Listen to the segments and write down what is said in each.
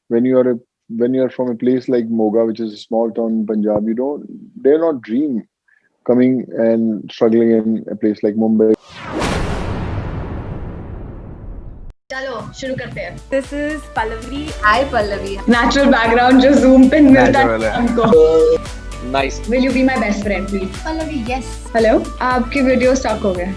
when you are a when you are from a place like Moga, which is a small town in Punjab, you don't dare not dream coming and struggling in a place like Mumbai. चलो शुरू करते हैं. This is Pallavi. Hi Pallavi. Natural background जो Zoom पे मिलता Natural है है. हमको. Nice. Will you be my best friend, please? Pallavi, yes. Hello. आपकी वीडियो स्टक हो गया.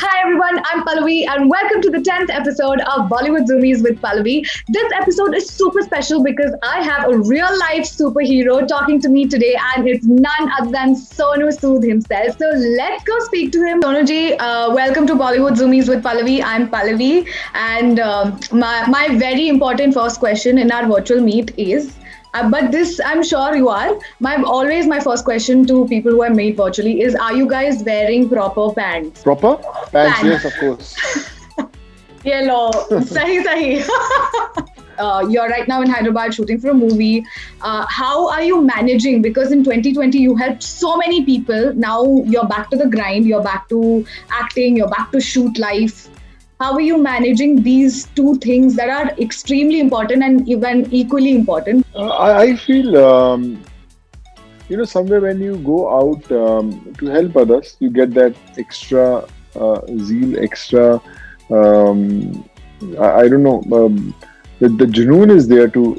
Hi everyone, I'm Pallavi and welcome to the 10th episode of Bollywood Zoomies with Pallavi. This episode is super special because I have a real life superhero talking to me today and it's none other than Sonu Sood himself. So let's go speak to him. Sonu ji, welcome to Bollywood Zoomies with Pallavi. I'm Pallavi and my very important first question in our virtual meet is, but this I'm sure you are. My first question to people who I meet virtually is: are you guys wearing proper pants? Proper pants, Pants. yes, of course. Yellow, sahi. You're right now in Hyderabad shooting for a movie. How are you managing? Because in 2020 you helped so many people. Now you're back to the grind. You're back to acting. You're back to shoot life. How are you managing these two things that are extremely important and even equally important? I feel, somewhere when you go out to help others, you get that extra zeal, extra, I don't know, the junoon is there to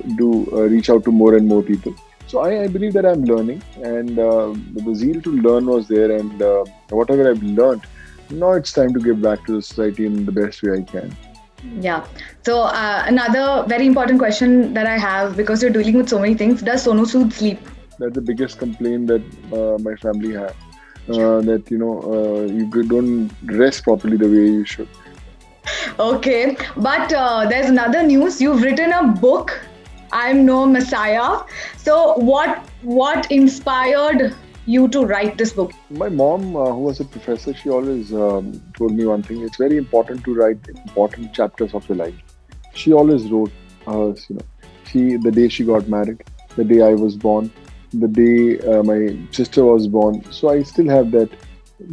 reach out to more and more people. So I believe that I'm learning, and the zeal to learn was there, and whatever I've learned, now it's time to give back to the society in the best way I can. Yeah. So another very important question that I have, because you're dealing with so many things, does Sonu Sood sleep? That's the biggest complaint that my family have. That you don't rest properly the way you should. Okay, but there's another news. You've written a book, I'm No Messiah. So what inspired you to write this book? My mom, who was a professor, she always told me one thing. It's very important to write important chapters of your life. She always wrote hers. The day she got married, the day I was born, the day my sister was born. So I still have that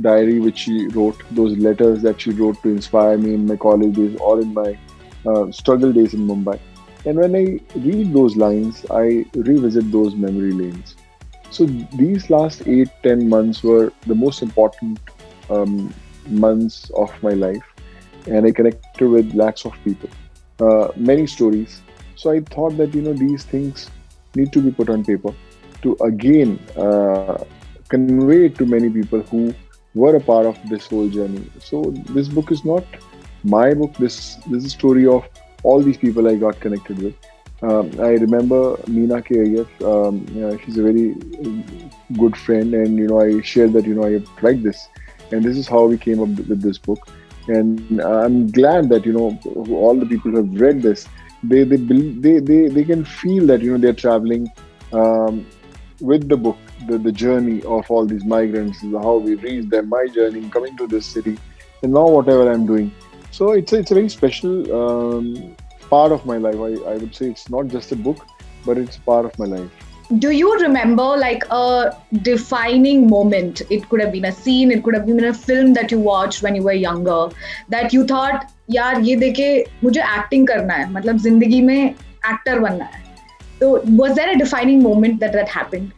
diary which she wrote, those letters that she wrote to inspire me in my college days or in my struggle days in Mumbai. And when I read those lines, I revisit those memory lanes. So these last 8-10 months were the most important months of my life, and I connected with lakhs of people, many stories. So I thought that these things need to be put on paper to again convey it to many people who were a part of this whole journey. So this book is not my book. This is a story of all these people I got connected with. I remember Meena K. Iyer. She's a very good friend, and I shared that I write this, and this is how we came up with this book. And I'm glad that all the people who have read this, they can feel that they're traveling with the book, the journey of all these migrants, how we reached them, my journey coming to this city, and now whatever I'm doing. So it's a very special part of my life. I would say it's not just a book, but it's part of my life. Do you remember like a defining moment? It could have been a scene, it could have been a film that you watched when you were younger, that you thought, यार ये देखे मुझे acting करना है, मतलब जिंदगी में actor बनना है. So was there a defining moment that happened?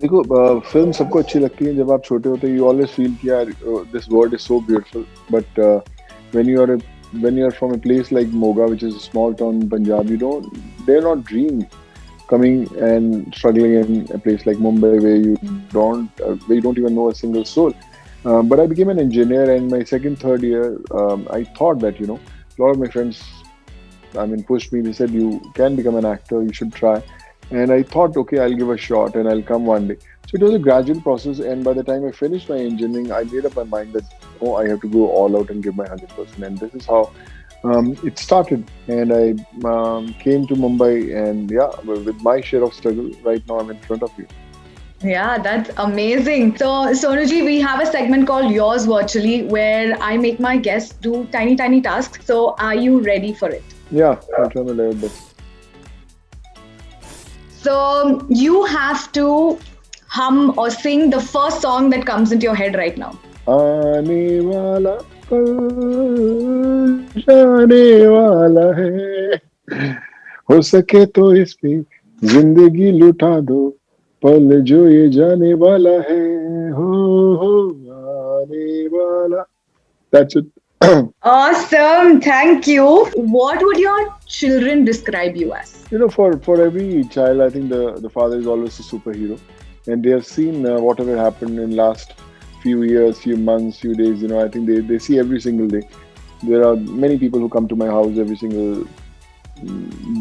देखो, फिल्म सबको अच्छी लगती है जब आप छोटे होते हैं. You always feel कि यार this world is so beautiful, but when you are from a place like Moga, which is a small town in Punjab, you don't dare not dream coming and struggling in a place like Mumbai where you don't even know a single soul. But I became an engineer, and my second, third year, I thought that a lot of my friends, pushed me. They said you can become an actor, you should try. And I thought, okay, I'll give a shot and I'll come one day. So it was a gradual process, and by the time I finished my engineering, I made up my mind that I have to go all out and give my 100%. And this is how it started. And I came to Mumbai, and with my share of struggle, right now I'm in front of you. Yeah, that's amazing. So Sonuji, we have a segment called Yours Virtually where I make my guests do tiny tasks. So are you ready for it? Yeah, I'll try my level best. So you have to hum or sing the first song that comes into your head right now. आने वाला पल जाने वाला है, हो सके तो इस पे जिंदगी लुटा दो, पल जो ये जाने वाला है, हो आने वाला. That's it. Awesome. Thank you. What would your children describe you as? For every child, I think the father is always a superhero, and they have seen whatever happened in last few years, few months, few days. I think they see every single day. There are many people who come to my house every single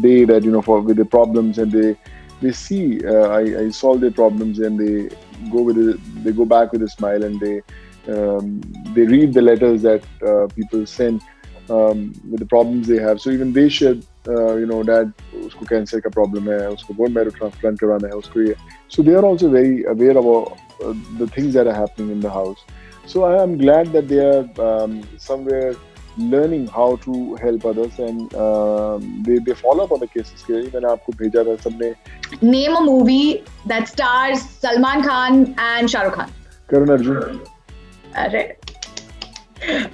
day that for with the problems, and they see I solve their problems, and they go back with a smile, and they read the letters that people send with the problems they have. So even they share, dad, usko cancer ka problem hai, usko bone marrow transplant karwana hai, usko ye. So they are also very aware about the things that are happening in the house. So I am glad that they are somewhere learning how to help others, and they follow up on the cases. मैंने आपको भेजा था सबने. Name a movie that stars Salman Khan and Shah Rukh Khan. Karan Arjun.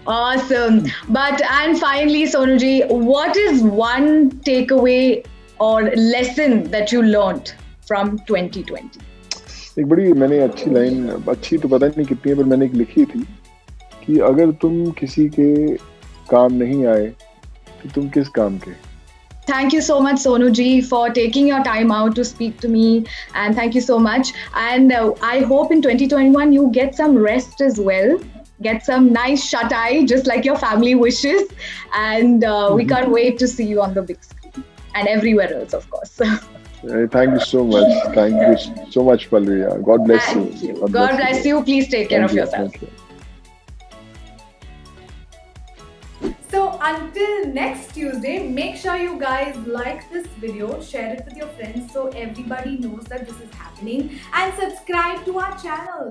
Awesome. And finally, Sonuji, what is one takeaway or lesson that you learned from 2020? एक बड़ी मैंने अच्छी line, अच्छी तो पता नहीं कितनी है, पर मैंने एक लिखी थी कि अगर तुम किसी के काम नहीं आए तो तुम किस काम के. Thank you so much, Sonu ji, for taking your time out to speak to me. And thank you so much. And I hope in 2021 you get some rest as well. Get some nice shut eye, just like your family wishes. And we can't wait to see you on the big screen and everywhere else, of course. Thank you so much. Thank you so much, Pallavi. God bless you. Thank you. God bless you. Please take care of yourself. Thank you. So until next Tuesday, make sure you guys like this video, share it with your friends so everybody knows that this is happening, and subscribe to our channel.